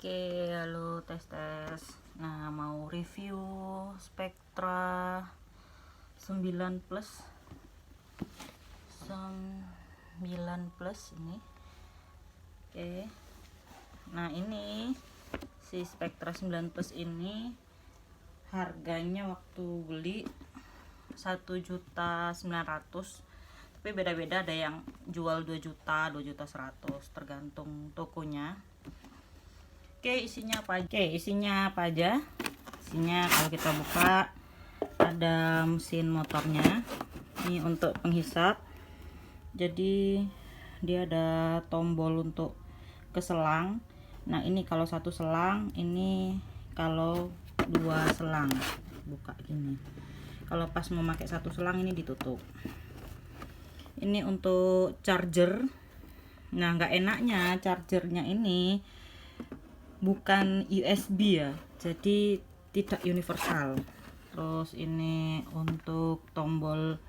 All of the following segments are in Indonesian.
Oke, halo tes. Nah, mau review Spectra 9 Plus 9 Plus ini. Oke. Nah, ini si Spectra 9 Plus ini harganya waktu beli 1.900.000, tapi beda-beda, ada yang jual 2 juta, 2.100.000 tergantung tokonya. Oke, isinya apa aja? Isinya kalau kita buka ada mesin motornya. Ini untuk penghisap. Jadi dia ada tombol untuk ke selang. Nah, ini kalau satu selang, ini kalau dua selang. Buka gini. Kalau pas mau pakai satu selang ini ditutup. Ini untuk charger. Nah, nggak enaknya chargernya ini bukan USB ya, jadi tidak universal. Terus ini untuk tombol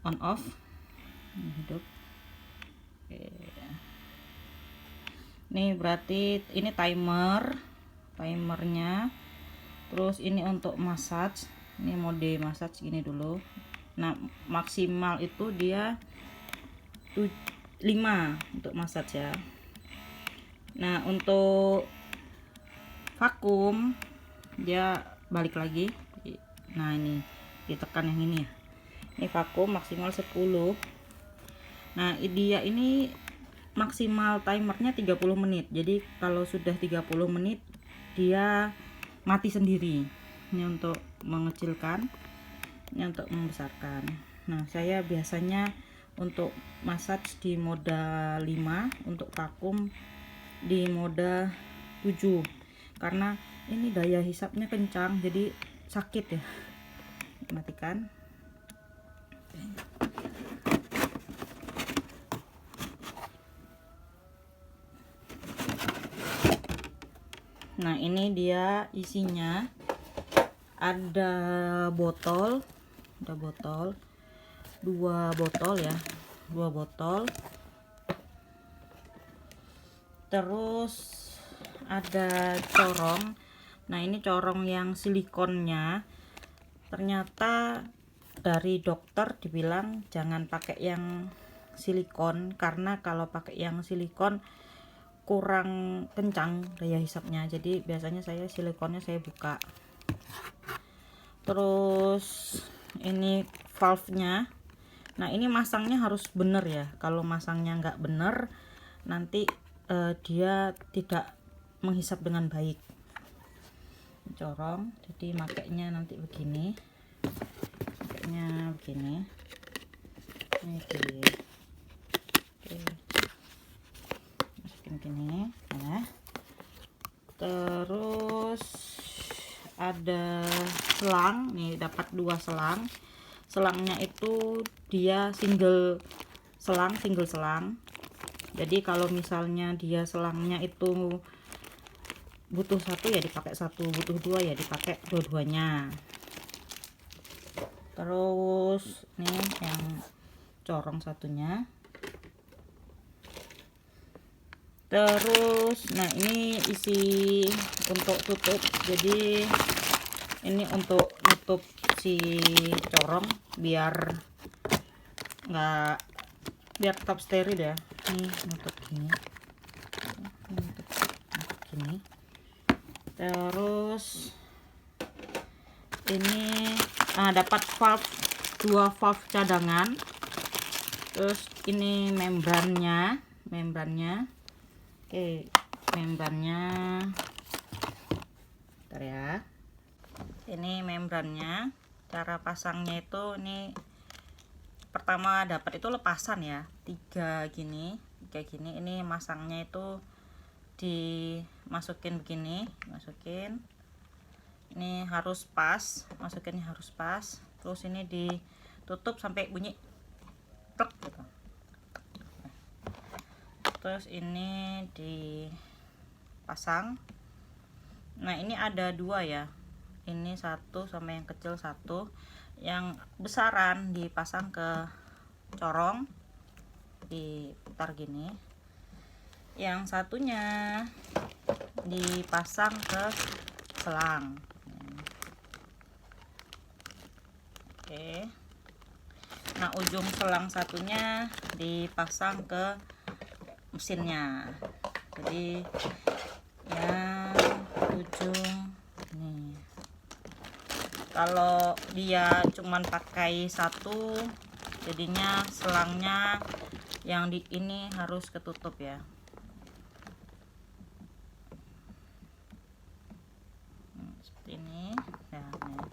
on off, ini hidup. Oke. Ini berarti ini timernya. Terus ini untuk massage, ini mode massage gini dulu. Nah, maksimal itu dia 5 untuk massage ya. Nah, untuk vakum dia balik lagi. Nah, ini ditekan yang ini ya, ini vakum maksimal 10. Nah, dia ini maksimal timernya 30 menit, jadi kalau sudah 30 menit dia mati sendiri. Ini untuk mengecilkan, ini untuk membesarkan. Nah, saya biasanya untuk massage di mode 5, untuk vakum di mode 7, karena ini daya hisapnya kencang jadi sakit ya. Matikan. Nah, ini dia isinya. Ada botol, dua botol. Terus ada corong. Nah, ini corong yang silikonnya, ternyata dari dokter dibilang jangan pakai yang silikon, karena kalau pakai yang silikon kurang kencang daya hisapnya. Jadi biasanya saya silikonnya saya buka. Terus ini valve-nya. Nah, ini masangnya harus bener ya. Kalau masangnya nggak bener, nanti dia tidak menghisap dengan baik. Corong, jadi makainya nanti begini. Makainya begini. Ini oke. Masukin gini ya. Terus ada selang, nih dapat 2 selang. Selangnya itu dia single selang. Jadi kalau misalnya dia selangnya itu butuh satu ya dipakai satu, butuh dua ya dipakai dua-duanya. Terus nih yang corong satunya. Terus nah, ini isi untuk tutup. Jadi ini untuk nutup si corong biar tetap steril ya. Ini nutup gini. Nutup gini. Terus ini dapat valve, 2 valve cadangan. Terus ini membrannya. Oke, membrannya. Bentar ya. Ini membrannya. Cara pasangnya itu, ini pertama dapat itu lepasan ya, 3 gini. Ini masangnya itu dimasukin begini, ini harus pas, masukinnya harus pas. Terus ini ditutup sampai bunyi plek gitu. Terus ini dipasang. Nah, ini ada 2 ya, ini satu sama yang kecil satu. Yang besaran dipasang ke corong, diputar gini. Yang satunya dipasang ke selang. Oke. Nah, ujung selang satunya dipasang ke mesinnya. Jadi yang ujung nih. Kalau dia cuman pakai satu, jadinya selangnya yang di ini harus ketutup ya. Seperti ini. Ya, nih.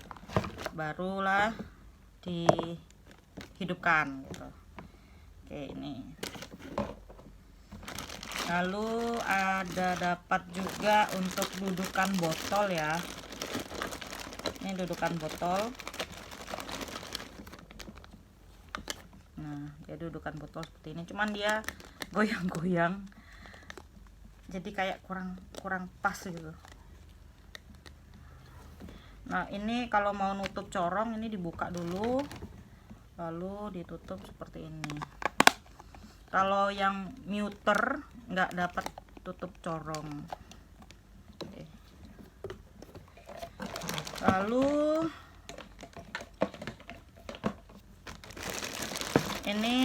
Barulah dihidupkan gitu. Oke, ini. Lalu ada dapat juga untuk dudukan botol ya. Ini dudukan botol. Nah, dia dudukan botol seperti ini. Cuman dia goyang-goyang. Jadi kayak kurang pas gitu. Nah, ini kalau mau nutup corong ini dibuka dulu, lalu ditutup seperti ini. Kalau yang muter nggak dapat tutup corong. Oke. Lalu ini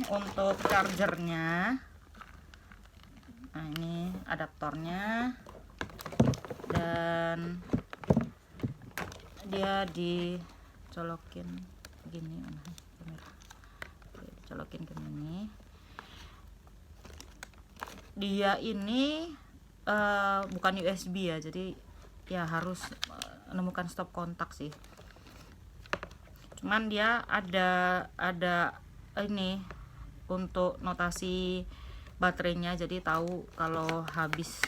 untuk chargernya. Nah, ini adaptornya dan dia dicolokin gini, dicolokin ke sini. Dia ini bukan USB ya, jadi ya harus menemukan stop kontak sih. Cuman dia ada ini untuk notasi baterainya, jadi tahu kalau habis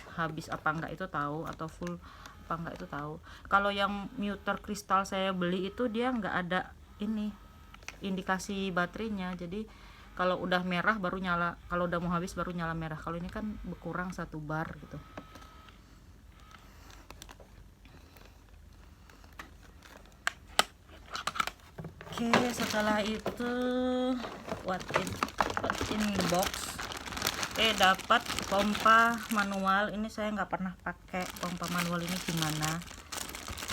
apa enggak itu tahu, atau full apa enggak itu tahu. Kalau yang muter kristal saya beli itu dia enggak ada ini indikasi baterainya, jadi kalau udah merah baru nyala, kalau udah mau habis baru nyala merah. Kalau ini kan berkurang 1 bar gitu. Oke, setelah itu what in the box. Oke, dapat pompa manual. Ini saya nggak pernah pakai pompa manual ini gimana.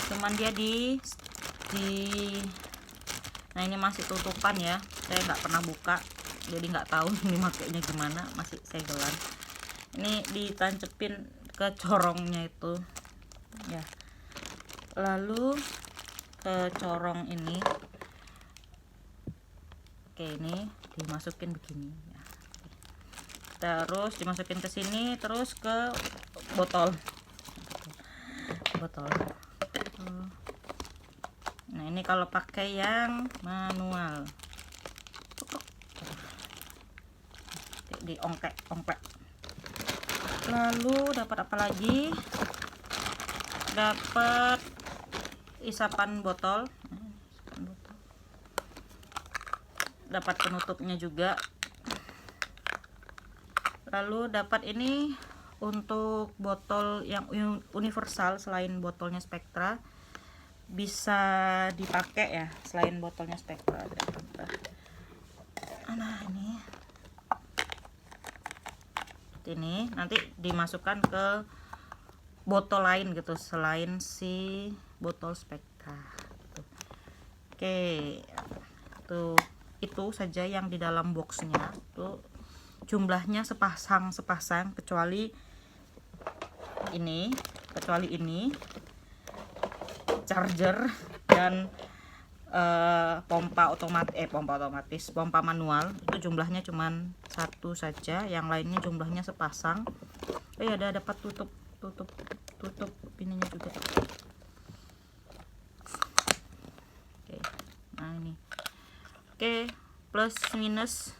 Cuman dia nah ini masih tutupan ya. Saya nggak pernah buka, jadi nggak tahu ini makainya gimana. Masih segelan. Ini ditancepin ke corongnya itu ya. Lalu ke corong ini. Oke, ini dimasukin begini ya. Terus dimasukin ke sini, terus ke botol. Nah, ini kalau pakai yang manual. Diongklek. Lalu dapat apa lagi? Dapat isapan botol. Dapat penutupnya juga. Lalu dapat ini untuk botol yang universal, selain botolnya Spectra bisa dipakai ya, selain botolnya Spectra. Nah, ini nanti dimasukkan ke botol lain gitu selain si botol Spectra gitu. Oke, tuh itu saja yang di dalam boxnya. Tuh jumlahnya sepasang kecuali ini charger dan pompa manual. Itu jumlahnya cuman 1 saja, yang lainnya jumlahnya sepasang. Ada dapat tutup ininya juga. Oke, nah ini. Oke, plus minus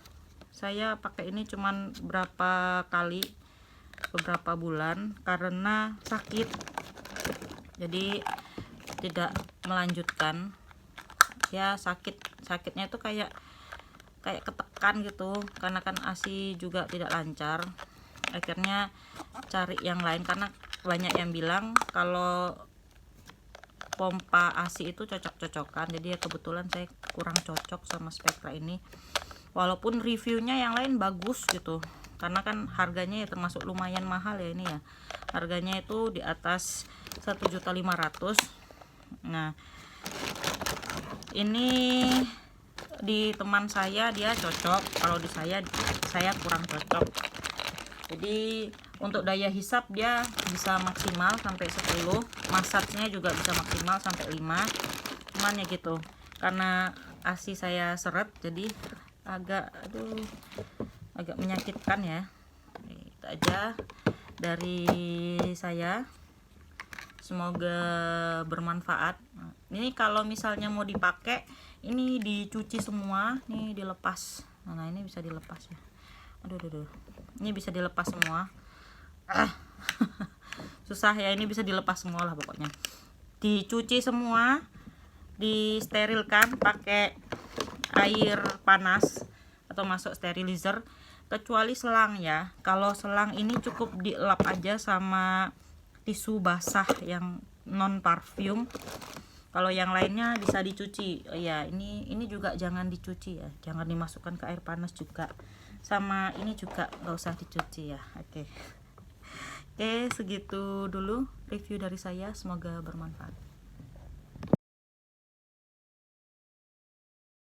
saya pakai ini cuman beberapa bulan karena sakit, jadi tidak melanjutkan ya. Sakitnya itu kayak ketekan gitu, karena kan ASI juga tidak lancar. Akhirnya cari yang lain karena banyak yang bilang kalau pompa ASI itu cocok-cocokan. Jadi ya kebetulan saya kurang cocok sama Spectra ini, walaupun reviewnya yang lain bagus gitu. karena kan harganya ya termasuk lumayan mahal ya ini ya. Harganya itu di atas 1.500.000. Nah, ini di teman saya dia cocok, kalau di saya kurang cocok. Jadi untuk daya hisap dia bisa maksimal sampai 10, massage-nya juga bisa maksimal sampai 5. Cuman ya gitu, karena ASI saya seret jadi agak menyakitkan ya. Itu aja dari saya, semoga bermanfaat. Ini kalau misalnya mau dipakai, ini dicuci semua, nih dilepas. Nah ini bisa dilepas ya. Aduh. Ini bisa dilepas semua. Susah ya, ini bisa dilepas semua lah pokoknya. Dicuci semua, disterilkan pakai air panas atau masuk sterilizer, kecuali selang ya. Kalau selang ini cukup dilap aja sama tisu basah yang non parfum. Kalau yang lainnya bisa dicuci. Oh ya, ini juga jangan dicuci ya, jangan dimasukkan ke air panas juga. Sama ini juga nggak usah dicuci ya. Oke, segitu dulu review dari saya, semoga bermanfaat.